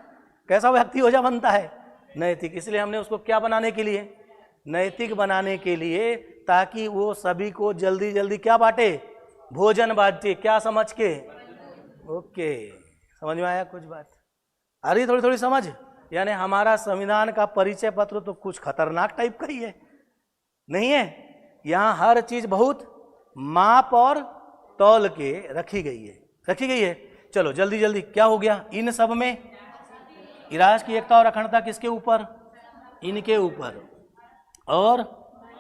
कैसा व्यक्ति हो जा बनता है नैतिक। इसलिए हमने उसको क्या बनाने के लिए, नैतिक बनाने के लिए, ताकि वो सभी को जल्दी जल्दी क्या बांटे, भोजन बांटे। क्या समझ के, ओके, समझ में आया कुछ बात, आ रही थोड़ी थोड़ी समझ। यानी हमारा संविधान का परिचय पत्र तो कुछ खतरनाक टाइप का ही है, नहीं है? यहाँ हर चीज बहुत माप और तौल के रखी गई है, रखी गई है। चलो जल्दी जल्दी, क्या हो गया, इन सब में राष्ट्र की एकता और अखंडता किसके ऊपर, इनके ऊपर, और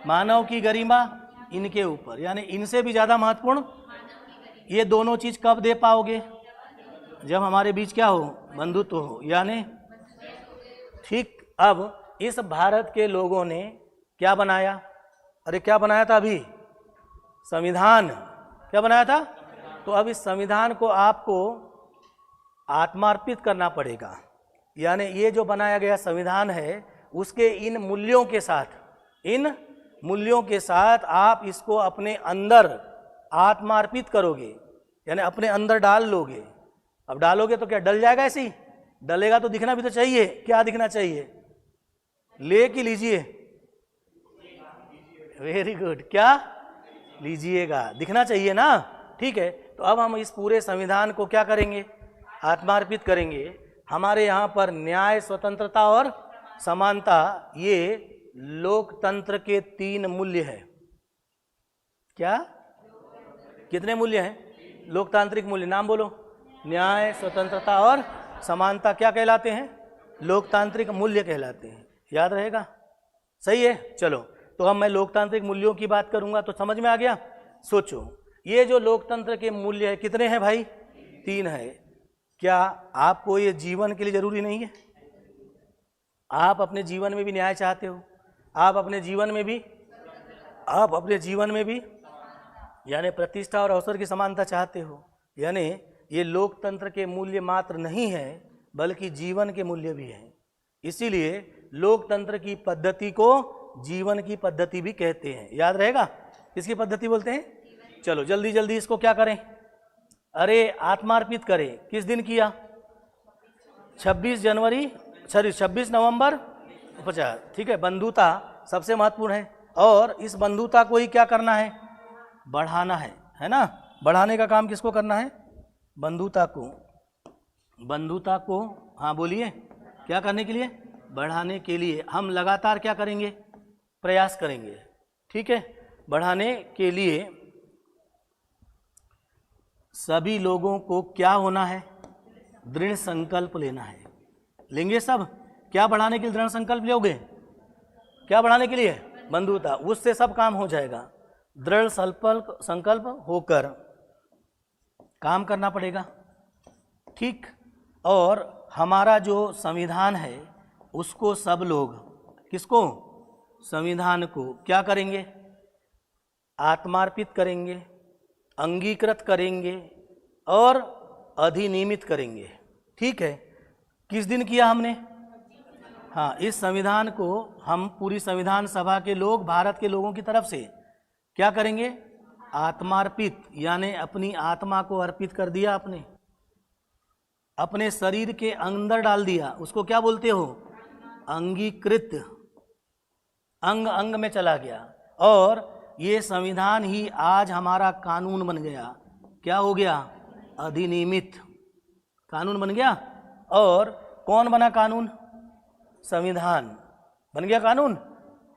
मानव की गरिमा इनके ऊपर, यानी इनसे भी ज्यादा महत्वपूर्ण। ये दोनों चीज कब दे पाओगे, जब हमारे बीच क्या हो, बंधुत्व हो, यानी ठीक। अब इस भारत के लोगों ने क्या बनाया, अरे क्या बनाया था अभी, संविधान, क्या बनाया था। तो अब इस संविधान को आपको आत्मार्पित करना पड़ेगा, यानी ये जो बनाया गया संविधान है उसके इन मूल्यों के साथ, इन मूल्यों के साथ आप इसको अपने अंदर आत्मार्पित करोगे, यानी अपने अंदर डाल लोगे। अब डालोगे तो क्या डल जाएगा, ऐसे ही डलेगा तो दिखना भी तो चाहिए। क्या दिखना चाहिए, ले कि लीजिए, वेरी गुड, क्या लीजिएगा, दिखना चाहिए ना, ठीक है। तो अब हम इस पूरे संविधान को क्या करेंगे, आत्मार्पित करेंगे। हमारे यहाँ पर न्याय, स्वतंत्रता और समानता, ये लोकतंत्र के 3 मूल्य है। क्या, कितने मूल्य हैं, लोकतांत्रिक मूल्य, नाम बोलो। न्याय, स्वतंत्रता और समानता क्या कहलाते हैं, लोकतांत्रिक मूल्य कहलाते हैं, याद रहेगा, सही है। चलो, तो अब मैं लोकतांत्रिक मूल्यों की बात करूंगा, तो समझ में आ गया। सोचो, ये जो लोकतंत्र के मूल्य है कितने हैं भाई, 3 है। क्या आपको ये जीवन के लिए जरूरी नहीं है, आप अपने जीवन में भी न्याय चाहते हो, आप अपने जीवन में भी यानी प्रतिष्ठा और अवसर की समानता चाहते हो। यानी ये लोकतंत्र के मूल्य मात्र नहीं है बल्कि जीवन के मूल्य भी हैं। इसीलिए लोकतंत्र की पद्धति को जीवन की पद्धति भी कहते हैं, याद रहेगा। किसकी पद्धति बोलते हैं, चलो जल्दी जल्दी इसको क्या करें, अरे आत्मार्पित करें। किस दिन किया, 26 नवंबर 50, ठीक है। बंधुता सबसे महत्वपूर्ण है, और इस बंधुता को ही क्या करना है, बढ़ाना है ना। बढ़ाने का काम किसको करना है, बंधुता को, हाँ बोलिए, क्या करने के लिए, बढ़ाने के लिए हम लगातार क्या करेंगे, प्रयास करेंगे, ठीक है। बढ़ाने के लिए सभी लोगों को क्या होना है, दृढ़ संकल्प लेना है। लेंगे सब, क्या बढ़ाने के लिए दृढ़ संकल्प लोगे, क्या बढ़ाने के लिए, बंधुता, उससे सब काम हो जाएगा। दृढ़ संकल्प होकर काम करना पड़ेगा, ठीक। और हमारा जो संविधान है उसको सब लोग, किसको, संविधान को क्या करेंगे, आत्मार्पित करेंगे, अंगीकृत करेंगे और अधिनियमित करेंगे, ठीक है। किस दिन किया हमने, हाँ, इस संविधान को हम पूरी संविधान सभा के लोग, भारत के लोगों की तरफ से क्या करेंगे, आत्मार्पित, यानी अपनी आत्मा को अर्पित कर दिया, अपने शरीर के अंदर डाल दिया। उसको क्या बोलते हो, अंगीकृत, अंग अंग में चला गया। और ये संविधान ही आज हमारा कानून बन गया। क्या हो गया, अधिनियमित कानून बन गया। और कौन बना कानून, संविधान बन गया कानून।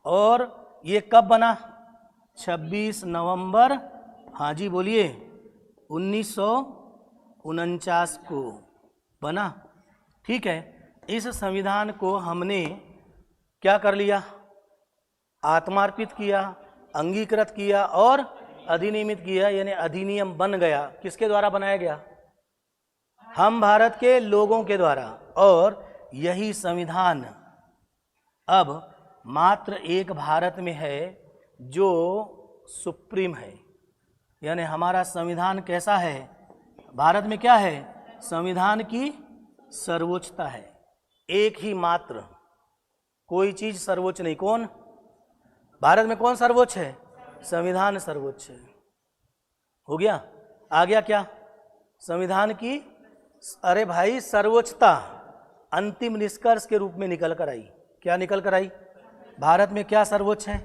और ये कब बना, 26 नवंबर, हाँ जी बोलिए, 1949 को बना, ठीक है। इस संविधान को हमने क्या कर लिया, आत्मार्पित किया, अंगीकृत किया और अधिनियमित किया, यानी अधिनियम बन गया। किसके द्वारा बनाया गया, हम भारत के लोगों के द्वारा। और यही संविधान अब मात्र एक भारत में है जो सुप्रीम है। यानी हमारा संविधान कैसा है, भारत में क्या है, संविधान की सर्वोच्चता है। एक ही मात्र, कोई चीज सर्वोच्च नहीं। कौन, भारत में कौन सर्वोच्च है, संविधान सर्वोच्च है। हो गया। आ गया क्या? संविधान की, अरे भाई, सर्वोच्चता अंतिम निष्कर्ष के रूप में निकल कर आई। क्या निकल कर आई? भारत में क्या सर्वोच्च है?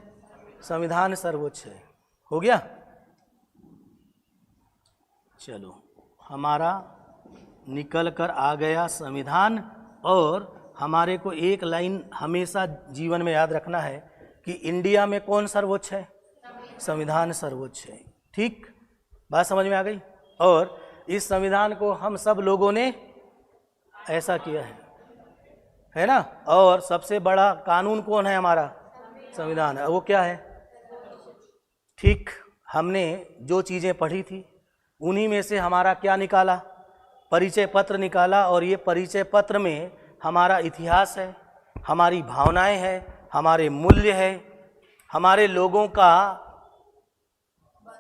संविधान सर्वोच्च है। हो गया? चलो, हमारा निकल कर आ गया संविधान। और हमारे को एक लाइन हमेशा जीवन में याद रखना है कि इंडिया में कौन सर्वोच्च है? संविधान सर्वोच्च है। ठीक, बात समझ में आ गई? और इस संविधान को हम सब लोगों ने ऐसा किया है ना? और सबसे बड़ा कानून कौन है? हमारा संविधान है। वो क्या है? ठीक, हमने जो चीज़ें पढ़ी थी उन्हीं में से हमारा क्या निकाला? परिचय पत्र निकाला। और ये परिचय पत्र में हमारा इतिहास है, हमारी भावनाएं हैं, हमारे मूल्य है, हमारे लोगों का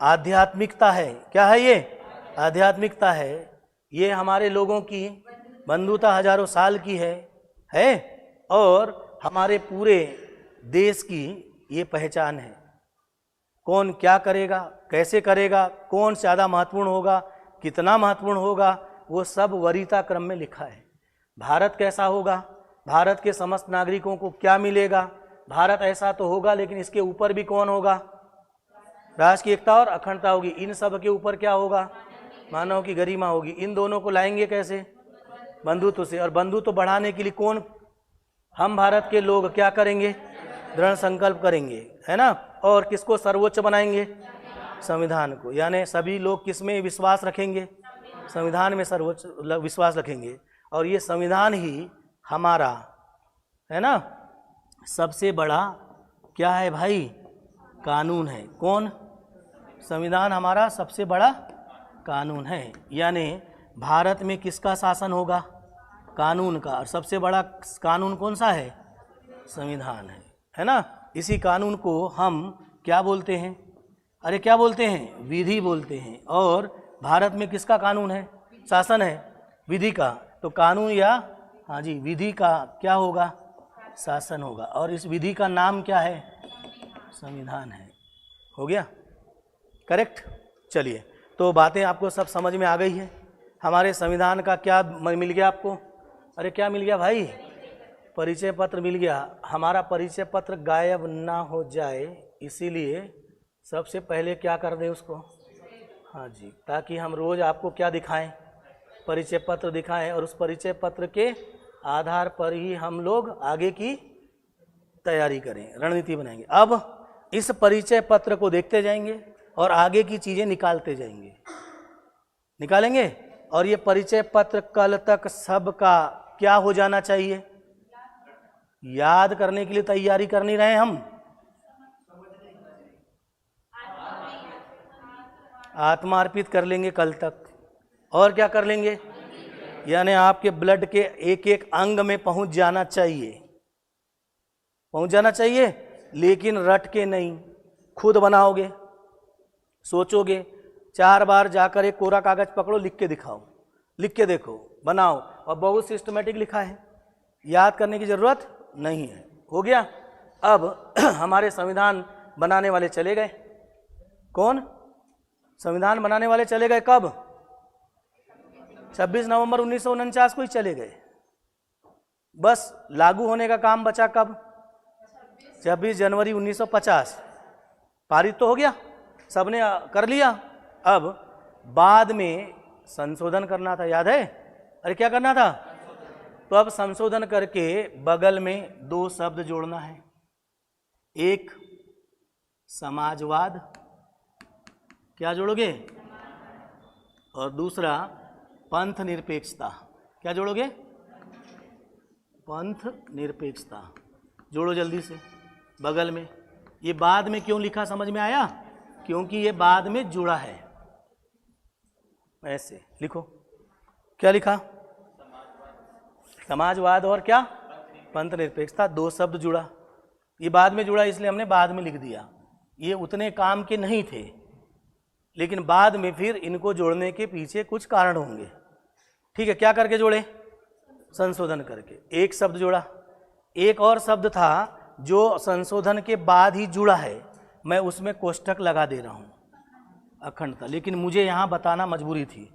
आध्यात्मिकता है। क्या है ये? आध्यात्मिकता है। ये हमारे लोगों की बंधुता हजारों साल की है और हमारे पूरे देश की ये पहचान है। कौन क्या करेगा, कैसे करेगा, कौन ज़्यादा महत्वपूर्ण होगा, कितना महत्वपूर्ण होगा, वो सब वरीयता क्रम में लिखा है। भारत कैसा होगा, भारत के समस्त नागरिकों को क्या मिलेगा, भारत ऐसा तो होगा, लेकिन इसके ऊपर भी कौन होगा? राष्ट्र की एकता और अखंडता होगी। इन सब के ऊपर क्या होगा? मानव की गरिमा होगी। इन दोनों को लाएंगे कैसे? बंधुत्व से। और बंधुत्व बढ़ाने के लिए कौन? हम भारत के लोग क्या करेंगे? दृढ़ संकल्प करेंगे, है ना? और किसको सर्वोच्च बनाएंगे? संविधान को। यानी सभी लोग किस में विश्वास रखेंगे? संविधान में सर्वोच्च विश्वास रखेंगे। और ये संविधान ही हमारा, है ना, सबसे बड़ा क्या है भाई? कानून है। कौन? संविधान हमारा सबसे बड़ा कानून है। यानी भारत में किसका शासन होगा? कानून का। और सबसे बड़ा कानून कौन सा है? संविधान है ना? इसी कानून को हम क्या बोलते हैं? अरे क्या बोलते हैं? विधि बोलते हैं। और भारत में किसका कानून है? शासन है, विधि का। तो कानून या, हाँ जी, विधि का क्या होगा? शासन होगा। और इस विधि का नाम क्या है? संविधान है। हो गया? करेक्ट। चलिए, तो बातें आपको सब समझ में आ गई है। हमारे संविधान का क्या मिल गया आपको? अरे क्या मिल गया भाई? परिचय पत्र मिल गया। हमारा परिचय पत्र गायब ना हो जाए, इसीलिए सबसे पहले क्या कर दें उसको? हाँ जी, ताकि हम रोज़ आपको क्या दिखाएं? परिचय पत्र दिखाएं। और उस परिचय पत्र के आधार पर ही हम लोग आगे की तैयारी करें, रणनीति बनाएंगे। अब इस परिचय पत्र को देखते जाएंगे और आगे की चीज़ें निकालते जाएंगे, निकालेंगे। और ये परिचय पत्र कल तक सबका क्या हो जाना चाहिए? याद करने के लिए तैयारी कर नहीं रहे हम, आत्मार्पित कर लेंगे कल तक। और क्या कर लेंगे? यानी आपके ब्लड के एक एक अंग में पहुंच जाना चाहिए, पहुंच जाना चाहिए। लेकिन रट के नहीं, खुद बनाओगे, सोचोगे। 4 बार जाकर एक कोरा कागज पकड़ो, लिख के दिखाओ, लिख के देखो, बनाओ। और बहुत सिस्टमेटिक लिखा है, याद करने की जरूरत नहीं है। हो गया? अब हमारे संविधान बनाने वाले चले गए। कौन? संविधान बनाने वाले चले गए। कब? 26 नवंबर 1949 को ही चले गए। बस लागू होने का काम बचा कब? 26 जनवरी 1950। पारित तो हो गया, सबने कर लिया। अब बाद में संशोधन करना था, याद है? अरे क्या करना था? तो अब संशोधन करके बगल में 2 शब्द जोड़ना है। एक समाजवाद, क्या जोड़ोगे? और दूसरा पंथ निरपेक्षता। क्या जोड़ोगे? पंथ निरपेक्षता। जोड़ो जल्दी से बगल में। ये बाद में क्यों लिखा, समझ में आया? क्योंकि ये बाद में जुड़ा है। ऐसे लिखो। क्या लिखा? समाजवाद और क्या? पंथ निरपेक्षता। 2 शब्द जुड़ा। ये बाद में जुड़ा इसलिए हमने बाद में लिख दिया। ये उतने काम के नहीं थे, लेकिन बाद में फिर इनको जोड़ने के पीछे कुछ कारण होंगे। ठीक है, क्या करके जोड़े? संशोधन करके। एक शब्द जोड़ा। एक और शब्द था जो संशोधन के बाद ही जुड़ा है, मैं उसमें कोष्ठक लगा दे रहा हूं। अखंडता, लेकिन मुझे यहाँ बताना मजबूरी थी,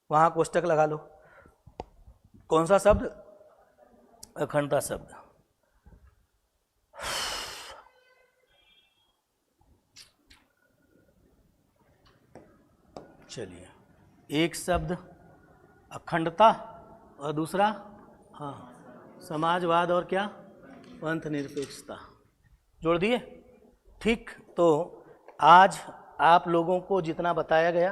वहाँ कोष्टक लगा लो। कौन सा शब्द? अखंडता शब्द। चलिए, एक शब्द अखंडता और दूसरा समाजवाद और क्या? पंथ निरपेक्षता। जोड़ दिए? ठीक। तो आज आप लोगों को जितना बताया गया